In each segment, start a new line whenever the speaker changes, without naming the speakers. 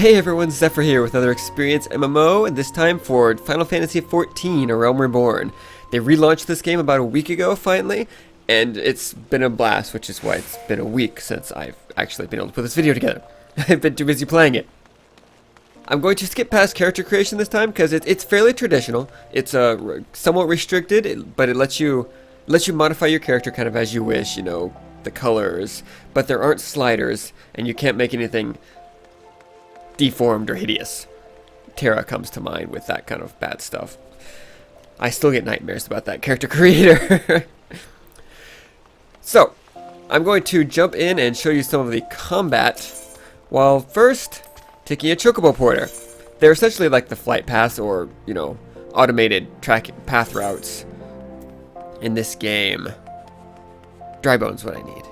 Hey everyone, Zephyr here with another Experience MMO, and this time for Final Fantasy XIV, A Realm Reborn. They relaunched this game about a week ago, finally, and it's been a blast, which is why it's been a week since I've actually been able to put this video together. I've been too busy playing it. I'm going to skip past character creation this time, because it's fairly traditional. It's somewhat restricted, but it lets you modify your character kind of as you wish, you know, the colors, but there aren't sliders, and you can't make anything deformed or hideous. Terra comes to mind with that kind of bad stuff. I still get nightmares about that character creator. So, I'm going to jump in and show you some of the combat, while first taking a chocobo porter. They're essentially like the flight paths or, you know, automated path routes in this game. Dry bone's what I need.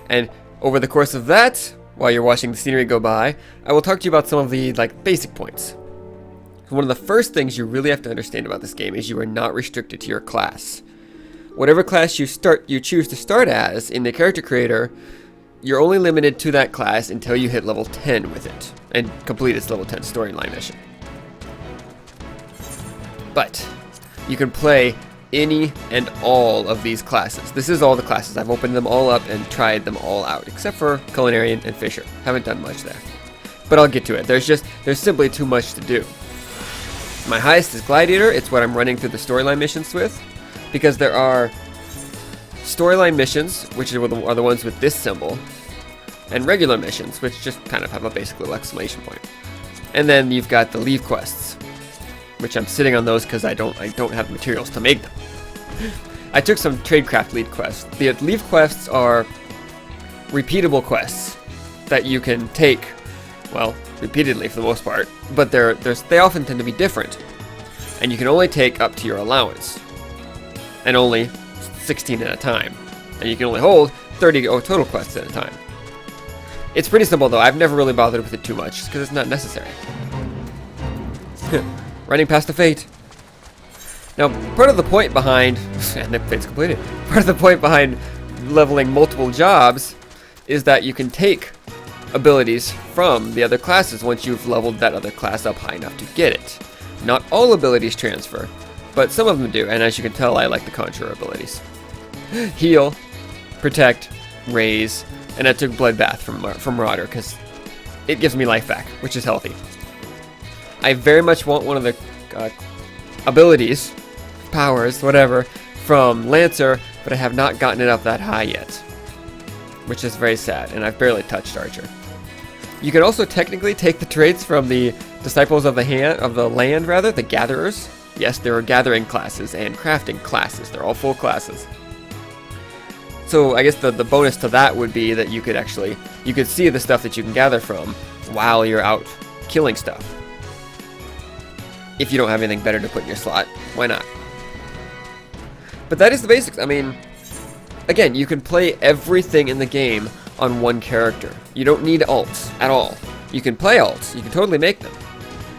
And over the course of that, while you're watching the scenery go by, I will talk to you about some of the basic points. One of the first things you really have to understand about this game is you are not restricted to your class. Whatever class you choose to start as in the character creator, you're only limited to that class until you hit level 10 with it and complete its level 10 storyline mission. But you can play any and all of these classes. This is all the classes. I've opened them all up and tried them all out, except for Culinarian and Fisher. Haven't done much there. But I'll get to it. There's simply too much to do. My highest is Gladiator. It's what I'm running through the storyline missions with, because there are storyline missions, which are the ones with this symbol, and regular missions, which just kind of have a basic little exclamation point. And then you've got the leave quests, which I'm sitting on those because I don't have the materials to make them. I took some tradecraft lead quests. The leave quests are repeatable quests that you can take, well, repeatedly for the most part, but they often tend to be different, and you can only take up to your allowance, and only 16 at a time, and you can only hold 30 total quests at a time. It's pretty simple though. I've never really bothered with it too much because it's not necessary. Running past the fate. Now, part of the point behind, and the fate's completed, part of the point behind leveling multiple jobs is that you can take abilities from the other classes once you've leveled that other class up high enough to get it. Not all abilities transfer, but some of them do, and as you can tell, I like the Conjurer abilities. Heal, Protect, Raise, and I took Bloodbath from Marauder because it gives me life back, which is healthy. I very much want one of the abilities, powers, whatever, from Lancer, but I have not gotten it up that high yet, which is very sad, and I've barely touched Archer. You can also technically take the traits from the Disciples of the Land, the Gatherers. Yes, there are Gathering classes and Crafting classes. They're all full classes. So I guess the bonus to that would be that you could see the stuff that you can gather from while you're out killing stuff. If you don't have anything better to put in your slot, why not? But that is the basics. I mean, again, you can play everything in the game on one character. You don't need alts at all. You can play alts. You can totally make them,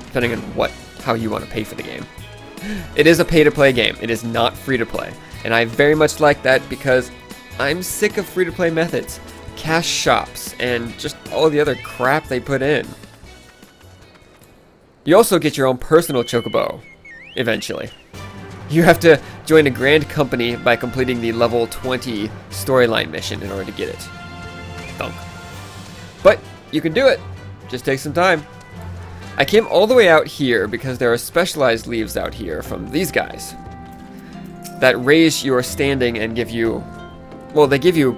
depending on how you want to pay for the game. It is a pay-to-play game. It is not free-to-play. And I very much like that because I'm sick of free-to-play methods, cash shops, and just all the other crap they put in. You also get your own personal chocobo, eventually. You have to join a grand company by completing the level 20 storyline mission in order to get it. Thunk. But you can do it. Just take some time. I came all the way out here because there are specialized leaves out here from these guys that raise your standing and give you, well, they give you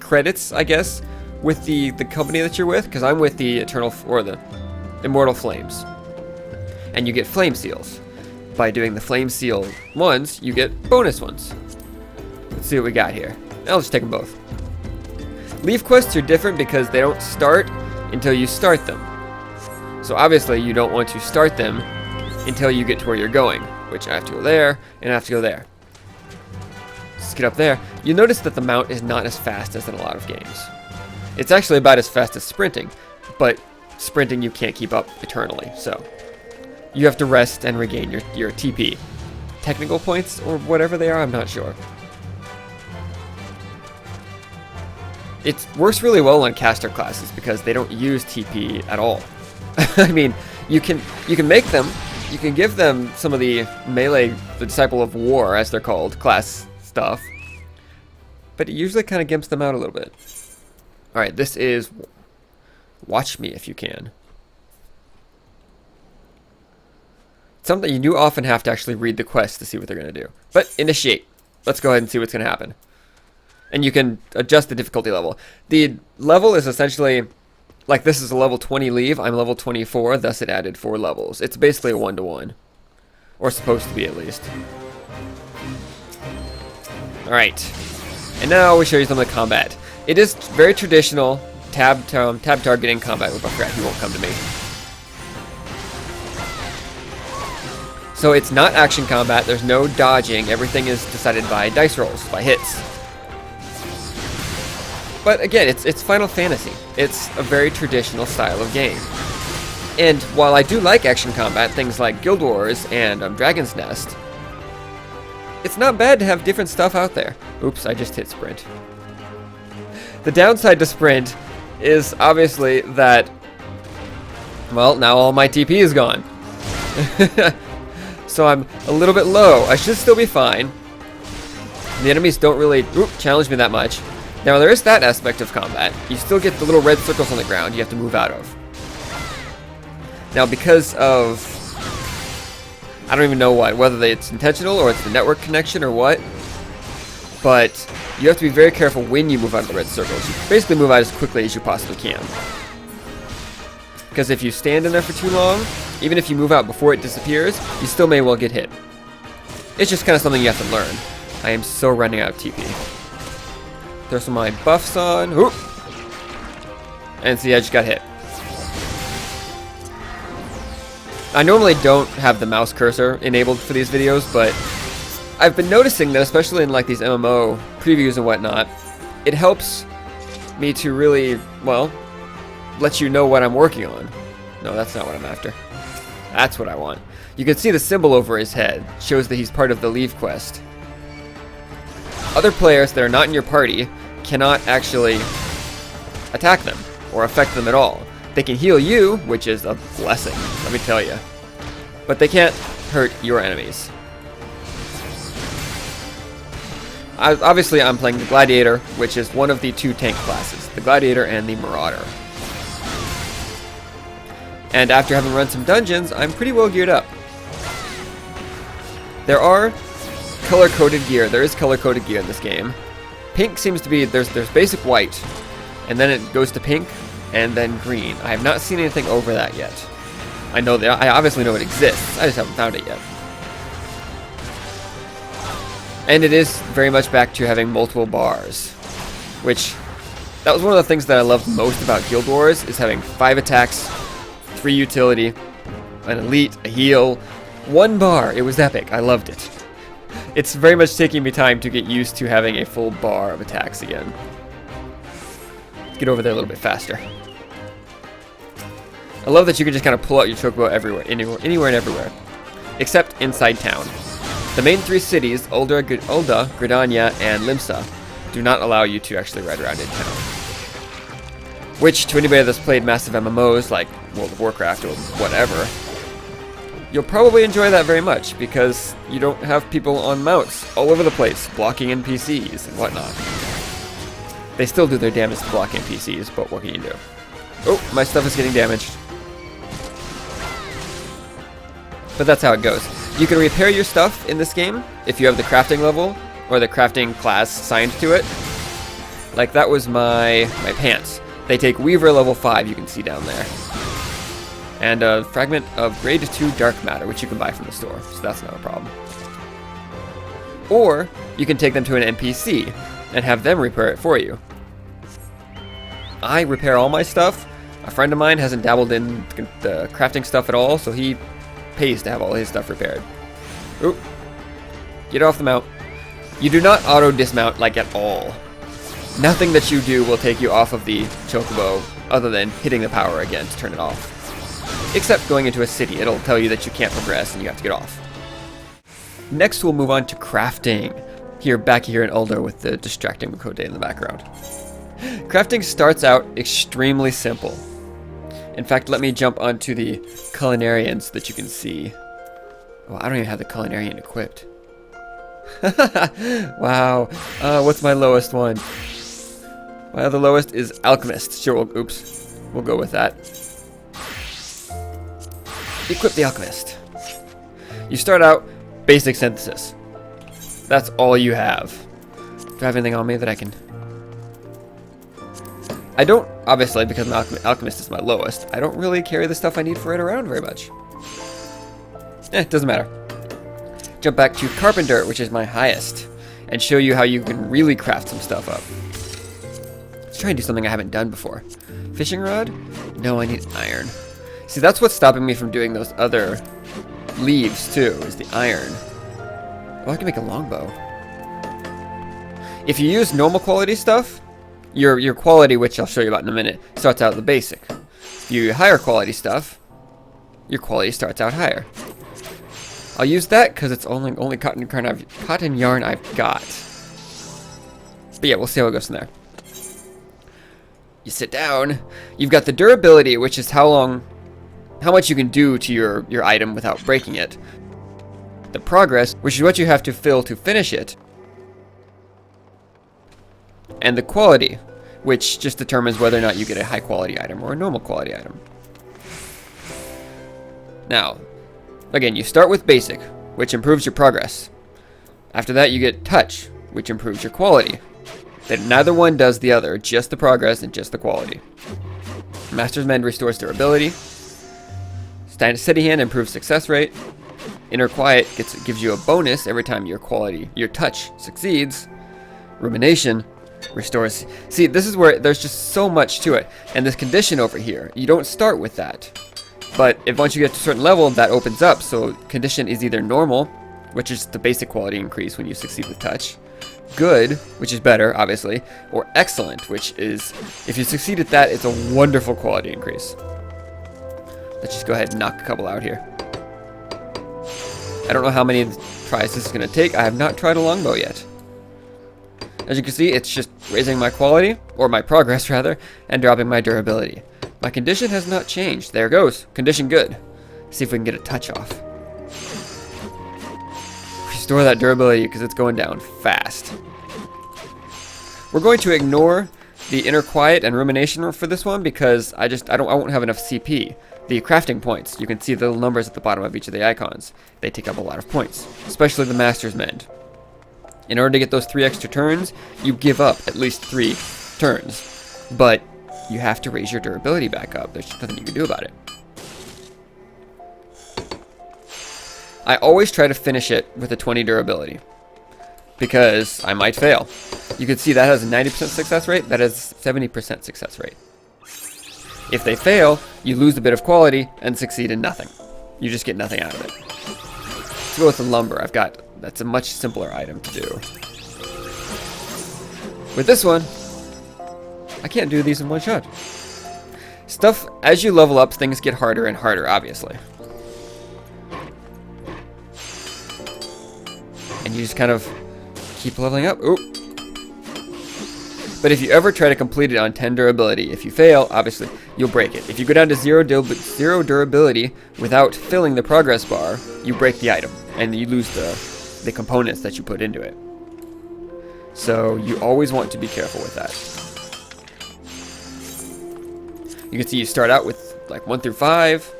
credits, I guess, with the company that you're with, because I'm with the Immortal Flames, and you get flame seals. By doing the flame seal ones, you get bonus ones. Let's see what we got here. I'll just take them both. Leave quests are different because they don't start until you start them. So obviously you don't want to start them until you get to where you're going, which I have to go there, and I have to go there. Let's get up there. You notice that the mount is not as fast as in a lot of games. It's actually about as fast as sprinting, but sprinting you can't keep up eternally, so you have to rest and regain your TP. Technical points, or whatever they are, I'm not sure. it works really well on caster classes because they don't use TP at all. I mean, you can make them, you can give them some of the melee, the Disciple of War, as they're called, class stuff, but it usually kind of gimps them out a little bit. All right, this is Watch Me If You Can. Something you do often have to actually read the quest to see what they're going to do. But initiate. Let's go ahead and see what's going to happen. And you can adjust the difficulty level. The level is essentially, like this is a level 20 leave. I'm level 24, thus it added 4 levels. It's basically a 1-to-1. Or supposed to be, at least. Alright. And now we show you some of the combat. It is very traditional tab targeting combat with Buffrat. He won't come to me. So it's not action combat, there's no dodging, everything is decided by dice rolls, by hits. But again, it's Final Fantasy. It's a very traditional style of game. And while I do like action combat, things like Guild Wars and Dragon's Nest, it's not bad to have different stuff out there. Oops, I just hit sprint. The downside to sprint is obviously that, well, now all my TP is gone. So I'm a little bit low. I should still be fine. The enemies don't really challenge me that much. Now there is that aspect of combat. You still get the little red circles on the ground you have to move out of. Now because of, I don't even know whether it's intentional or it's the network connection or what, but you have to be very careful when you move out of the red circles. You basically move out as quickly as you possibly can. Because if you stand in there for too long, even if you move out before it disappears, you still may well get hit. It's just kind of something you have to learn. I am so running out of TP. Throw some of my buffs on. Oop. And see, I just got hit. I normally don't have the mouse cursor enabled for these videos, but I've been noticing that, especially in like these MMO previews and whatnot, it helps me to really, well, let you know what I'm working on. No, that's not what I'm after. That's what I want. You can see the symbol over his head. Shows that he's part of the Leave quest. Other players that are not in your party cannot actually attack them or affect them at all. They can heal you, which is a blessing, let me tell you. But they can't hurt your enemies. Obviously, I'm playing the Gladiator, which is one of the 2 tank classes, the Gladiator and the Marauder. And after having run some dungeons, I'm pretty well geared up. There are color-coded gear. There is color-coded gear in this game. Pink seems to be, there's basic white, and then it goes to pink, and then green. I have not seen anything over that yet. I obviously know it exists, I just haven't found it yet. And it is very much back to having multiple bars, which, that was one of the things that I loved most about Guild Wars, is having 5 attacks, 3 utility, an elite, a heal, 1 bar. It was epic. I loved it. It's very much taking me time to get used to having a full bar of attacks again. Let's get over there a little bit faster. I love that you can just kind of pull out your chocobo everywhere, anywhere and everywhere, except inside town. The main 3 cities, Ulda, Gridania, and Limsa, do not allow you to actually ride around in town. Which, to anybody that's played massive MMOs like World of Warcraft or whatever, you'll probably enjoy that very much, because you don't have people on mounts all over the place, blocking NPCs and whatnot. They still do their damage to block NPCs, but what can you do? Oh, my stuff is getting damaged. But that's how it goes. You can repair your stuff in this game if you have the crafting level, or the crafting class assigned to it. Like that was my pants. They take Weaver level 5, you can see down there. And a fragment of grade 2 dark matter, which you can buy from the store, so that's not a problem. Or, you can take them to an NPC, and have them repair it for you. I repair all my stuff. A friend of mine hasn't dabbled in the crafting stuff at all, so he pays to have all his stuff repaired. Oop. Get off the mount. You do not auto-dismount, like, at all. Nothing that you do will take you off of the chocobo, other than hitting the power again to turn it off. Except going into a city, it'll tell you that you can't progress and you have to get off. Next we'll move on to crafting. Back here in Ulda with the distracting Makode in the background. Crafting starts out extremely simple. In fact, let me jump onto the culinarian so that you can see. Oh, I don't even have the culinarian equipped. Wow. What's my lowest one? My other lowest is alchemist. Sure, oops. We'll go with that. Equip the alchemist. You start out basic synthesis. That's all you have. Do I have anything on me that I can... I don't, obviously, because my alchemist is my lowest, I don't really carry the stuff I need for it around very much. Doesn't matter. Jump back to carpenter, which is my highest, and show you how you can really craft some stuff up. Let's try and do something I haven't done before. Fishing rod? No, I need iron. See, that's what's stopping me from doing those other leaves, too, is the iron. Oh, I can make a longbow. If you use normal quality stuff, your quality, which I'll show you about in a minute, starts out at the basic. If you higher quality stuff, your quality starts out higher. I'll use that because it's only cotton yarn I've got. But yeah, we'll see how it goes from there. You sit down. You've got the durability, which is how much you can do to your item without breaking it. The progress, which is what you have to fill to finish it. And the quality, which just determines whether or not you get a high quality item or a normal quality item. Now, again, you start with basic, which improves your progress. After that, you get touch, which improves your quality. Then neither one does the other, just the progress and just the quality. Master's Mend restores durability. Steady Hand improves success rate. Inner Quiet gives you a bonus every time your touch succeeds. Rumination restores. See, this is where there's just so much to it. And this condition over here, you don't start with that. But once you get to a certain level, that opens up. So condition is either normal, which is the basic quality increase when you succeed with touch. Good, which is better, obviously. Or excellent, which is, if you succeed at that, it's a wonderful quality increase. Let's just go ahead and knock a couple out here. I don't know how many tries this is going to take. I have not tried a longbow yet. As you can see, it's just raising my quality, or my progress rather, and dropping my durability. My condition has not changed. There it goes. Condition good. See if we can get a touch off. Restore that durability because it's going down fast. We're going to ignore the Inner Quiet and Rumination for this one because I won't have enough CP. The crafting points, you can see the little numbers at the bottom of each of the icons. They take up a lot of points, especially the Master's Mend. In order to get those 3 extra turns, you give up at least 3 turns. But you have to raise your durability back up. There's nothing you can do about it. I always try to finish it with a 20 durability, because I might fail. You can see that has a 90% success rate, that has 70% success rate. If they fail, you lose a bit of quality and succeed in nothing. You just get nothing out of it. Let's go with the lumber. That's a much simpler item to do. With this one, I can't do these in one shot. Stuff, as you level up, things get harder and harder, obviously. And you just kind of keep leveling up. Oop. But if you ever try to complete it on 10 durability, if you fail, obviously, you'll break it. If you go down to 0 durability without filling the progress bar, you break the item, and you lose the components that you put into it. So you always want to be careful with that. You can see you start out with like 1 through 5,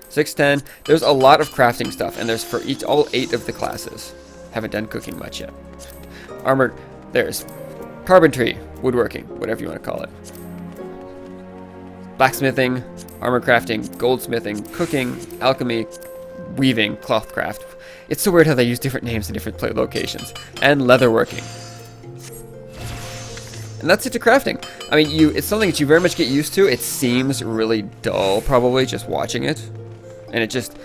6, 10. There's a lot of crafting stuff, and there's for all 8 of the classes. Haven't done cooking much yet. Armor, there's carpentry, woodworking, whatever you want to call it. Blacksmithing, armor crafting, goldsmithing, cooking, alchemy, weaving, cloth craft. It's so weird how they use different names in different locations. And leatherworking. And that's it to crafting. I mean, it's something that you very much get used to. It seems really dull, probably, just watching it. And it just,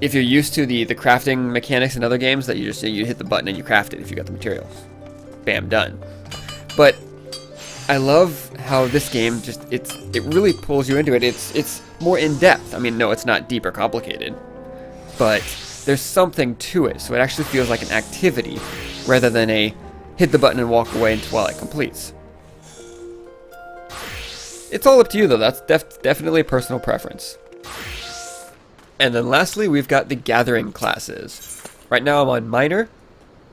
if you're used to the crafting mechanics in other games, that you hit the button and you craft it if you got the materials. Bam, done. But I love how this game it really pulls you into it. It's more in depth. I mean, no, it's not deep or complicated, but there's something to it. So it actually feels like an activity rather than a hit the button and walk away while it completes. It's all up to you though, that's definitely personal preference. And then lastly, we've got the gathering classes. Right now I'm on Minor,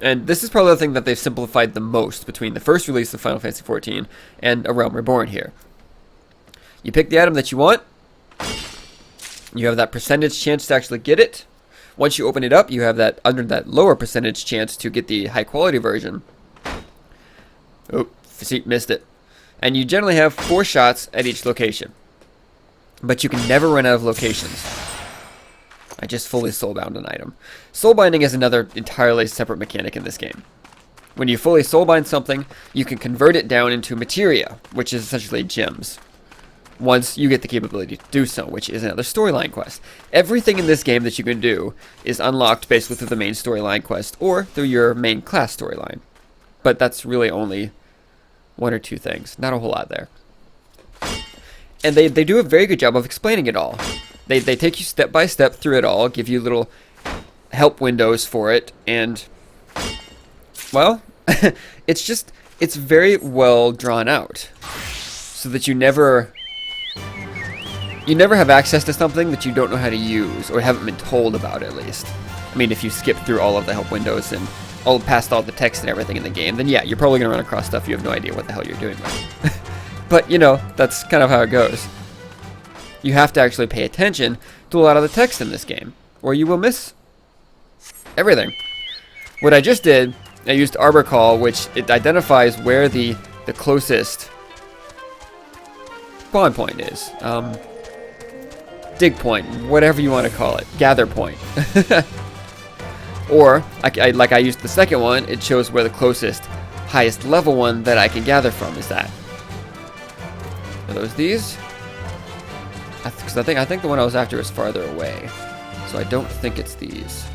and this is probably the thing that they've simplified the most between the first release of Final Fantasy XIV and A Realm Reborn here. You pick the item that you want, you have that percentage chance to actually get it. Once you open it up, you have that under that lower percentage chance to get the high quality version. Oh, see, missed it. And you generally have 4 shots at each location. But you can never run out of locations. I just fully soulbound an item. Soulbinding is another entirely separate mechanic in this game. When you fully soulbind something, you can convert it down into materia, which is essentially gems. Once you get the capability to do so, which is another storyline quest. Everything in this game that you can do is unlocked basically through the main storyline quest or through your main class storyline. But that's really only 1 or 2 things, not a whole lot there. And they do a very good job of explaining it all. They take you step by step through it all, give you little help windows for it, and, well, it's very well drawn out. So that you never have access to something that you don't know how to use, or haven't been told about at least. I mean, if you skip through all of the help windows and past all the text and everything in the game, then yeah, you're probably going to run across stuff you have no idea what the hell you're doing with. But, you know, that's kind of how it goes. You have to actually pay attention to a lot of the text in this game, or you will miss everything. What I just did, I used Arbor Call, which it identifies where the closest spawn point is. Dig point, whatever you want to call it. Gather point. Or, like I used the second one, it shows where the closest, highest level one that I can gather from is at. Are those these? Because I think the one I was after is farther away. So I don't think it's these.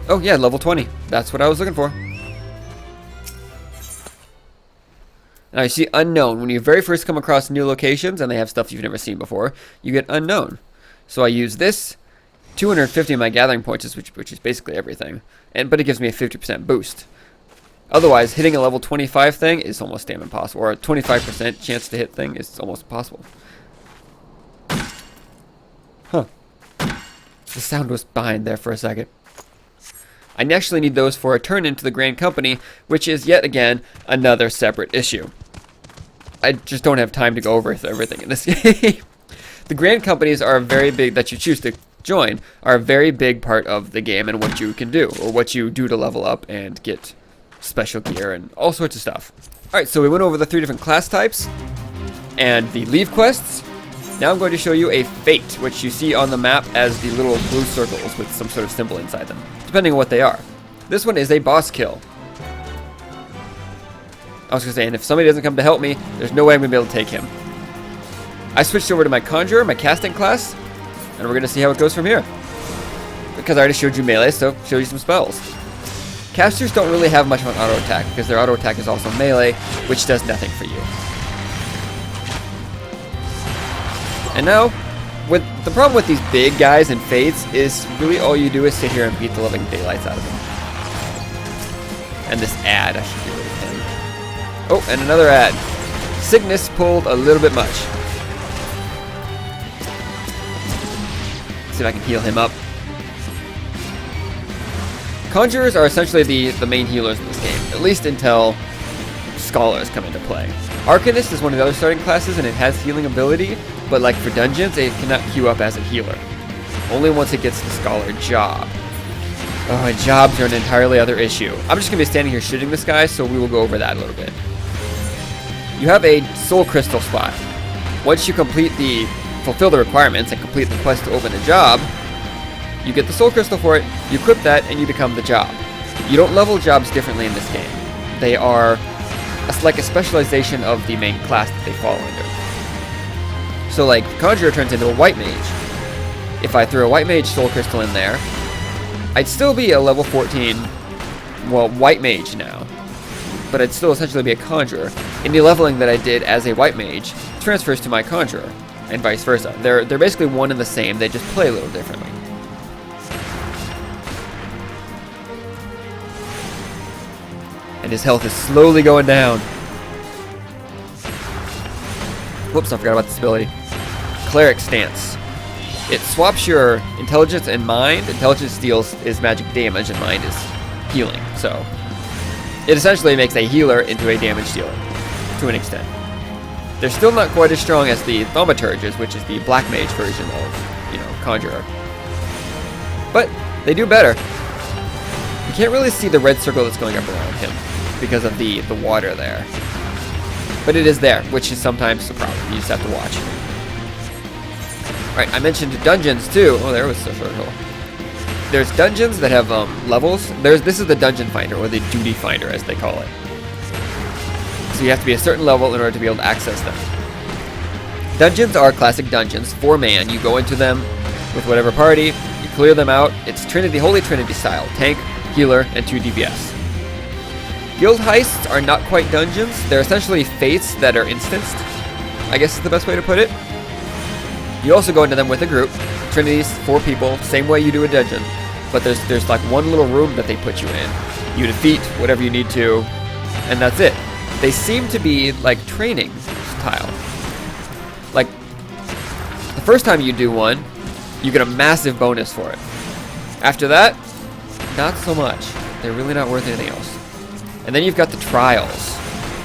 Oh yeah, level 20. That's what I was looking for. Now you see unknown. When you very first come across new locations and they have stuff you've never seen before, you get unknown. So I use this. 250 of my gathering points, which is basically everything. But it gives me a 50% boost. Otherwise, hitting a level 25 thing is almost damn impossible. Or a 25% chance to hit thing is almost impossible. Huh. The sound was behind there for a second. I actually need those for a turn into the Grand Company, which is yet again another separate issue. I just don't have time to go over everything in this game. The Grand Companies are very big, that you choose to join, are a very big part of the game and what you can do, or what you do to level up and get special gear and all sorts of stuff. Alright, so we went over the 3 different class types and the leave quests. Now I'm going to show you a fate, which you see on the map as the little blue circles with some sort of symbol inside them, depending on what they are. This one is a boss kill. I was going to say, and if somebody doesn't come to help me, there's no way I'm going to be able to take him. I switched over to my Conjurer, my casting class, and we're going to see how it goes from here. Because I already showed you melee, so show you some spells. Casters don't really have much of an auto attack, because their auto attack is also melee, which does nothing for you. And now, the problem with these big guys and fates is really all you do is sit here and beat the living daylights out of them. And this ad, I should get rid of him. Oh, and another ad. Sickness pulled a little bit much. See if I can heal him up. Conjurers are essentially the main healers in this game, at least until Scholars come into play. Arcanist is one of the other starting classes and it has healing ability, but like for dungeons, it cannot queue up as a healer. Only once it gets the Scholar job. Oh, and jobs are an entirely other issue. I'm just going to be standing here shooting this guy, so we will go over that a little bit. You have a Soul Crystal spot. Once you fulfill the requirements and complete the quest to open a job, you get the Soul Crystal for it, you equip that, and you become the job. You don't level jobs differently in this game. They are like a specialization of the main class that they fall under. So like, Conjurer turns into a White Mage. If I threw a White Mage Soul Crystal in there, I'd still be a level 14, well, White Mage now. But I'd still essentially be a Conjurer. Any leveling that I did as a White Mage transfers to my Conjurer, and vice versa. They're basically one and the same, they just play a little differently. And his health is slowly going down. Whoops, I forgot about this ability. Cleric Stance. It swaps your intelligence and mind. Intelligence deals is magic damage and mind is healing. So it essentially makes a healer into a damage dealer to an extent. They're still not quite as strong as the Thaumaturges, which is the Black Mage version of, you know, Conjurer. But they do better. You can't really see the red circle that's going up around him because of the water there. But it is there, which is sometimes a problem. You just have to watch. Alright, I mentioned dungeons too. Oh, there was the circle. There's dungeons that have levels. This is the dungeon finder, or the duty finder as they call it. So you have to be a certain level in order to be able to access them. Dungeons are classic dungeons, 4-man. You go into them with whatever party, you clear them out. It's Trinity, Holy Trinity style. Tank, healer, and 2 DPS. Guild heists are not quite dungeons. They're essentially fates that are instanced, I guess is the best way to put it. You also go into them with a group. Trinities, 4 people, same way you do a dungeon. But there's like one little room that they put you in. You defeat whatever you need to, and that's it. They seem to be like training style. Like, the first time you do one, you get a massive bonus for it. After that, not so much. They're really not worth anything else. And then you've got the trials,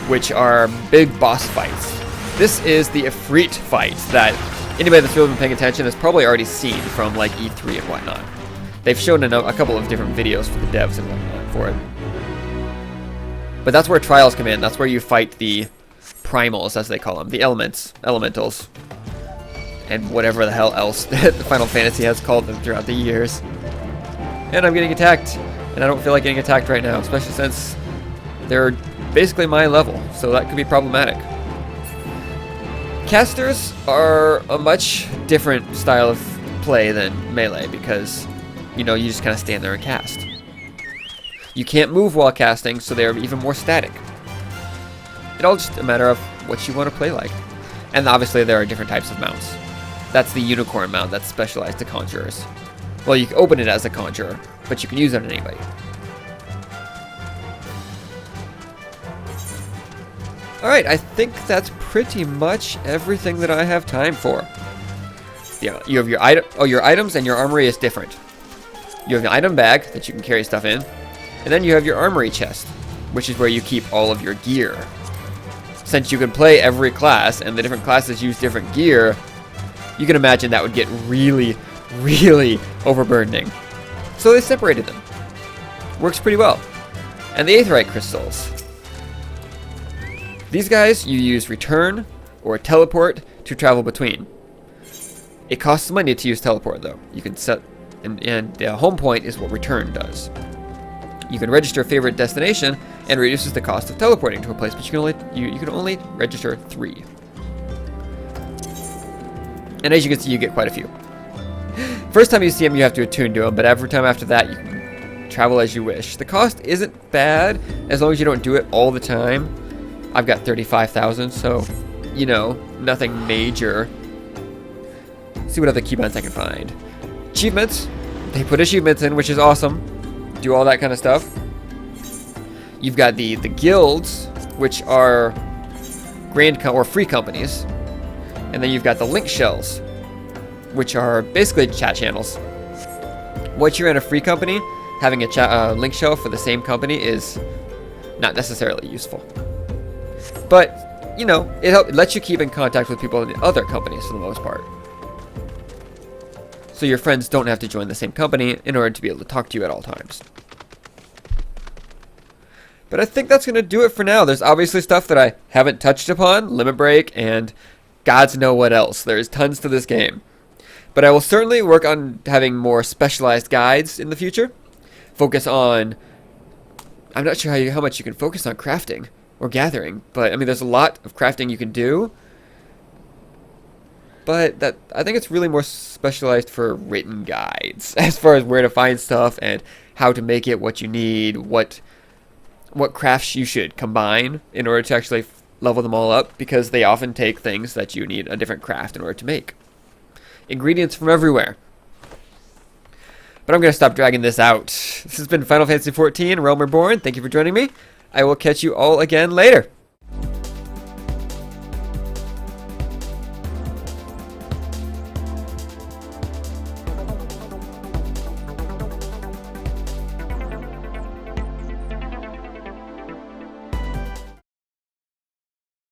which are big boss fights. This is the Ifrit fight that anybody that's really been paying attention has probably already seen from like E3 and whatnot. They've shown a couple of different videos for the devs and whatnot for it. But that's where trials come in. That's where you fight the primals, as they call them, the elementals, and whatever the hell else that Final Fantasy has called them throughout the years. And I'm getting attacked, and I don't feel like getting attacked right now, especially since they're basically my level, so that could be problematic. Casters are a much different style of play than melee because, you know, you just kind of stand there and cast. You can't move while casting, so they're even more static. It's all just a matter of what you want to play like. And obviously there are different types of mounts. That's the unicorn mount that's specialized to conjurers. Well, you can open it as a conjurer, but you can use it on anybody. Alright, I think that's pretty much everything that I have time for. Yeah, you have your item. Oh, your items and your armory is different. You have an item bag that you can carry stuff in. And then you have your armory chest, which is where you keep all of your gear. Since you can play every class, and the different classes use different gear, you can imagine that would get really, really overburdening. So they separated them. Works pretty well. And the Aetheryte crystals. These guys you use return or teleport to travel between. It costs money to use teleport though. You can set, and the home point is what return does. You can register a favorite destination and it reduces the cost of teleporting to a place, but you can only register 3. And as you can see, you get quite a few. First time you see them, you have to attune to them, but every time after that, you can travel as you wish. The cost isn't bad as long as you don't do it all the time. I've got 35,000, so, you know, nothing major. Let's see what other keybinds I can find. Achievements. They put achievements in, which is awesome. Do all that kind of stuff. You've got the guilds, which are or free companies. And then you've got the link shells, which are basically chat channels. Once you're in a free company, having a link shell for the same company is not necessarily useful. But, you know, it lets you keep in contact with people in other companies for the most part. So your friends don't have to join the same company in order to be able to talk to you at all times. But I think that's going to do it for now. There's obviously stuff that I haven't touched upon, Limit Break, and gods know what else. There's tons to this game. But I will certainly work on having more specialized guides in the future. Focus on... I'm not sure how much you can focus on crafting or gathering, but I mean there's a lot of crafting you can do. But I think it's really more specialized for written guides as far as where to find stuff and how to make it, what you need, what crafts you should combine in order to actually level them all up, because they often take things that you need a different craft in order to make. Ingredients from everywhere. But I'm going to stop dragging this out. This has been Final Fantasy XIV Realm Reborn. Thank you for joining me. I will catch you all again later.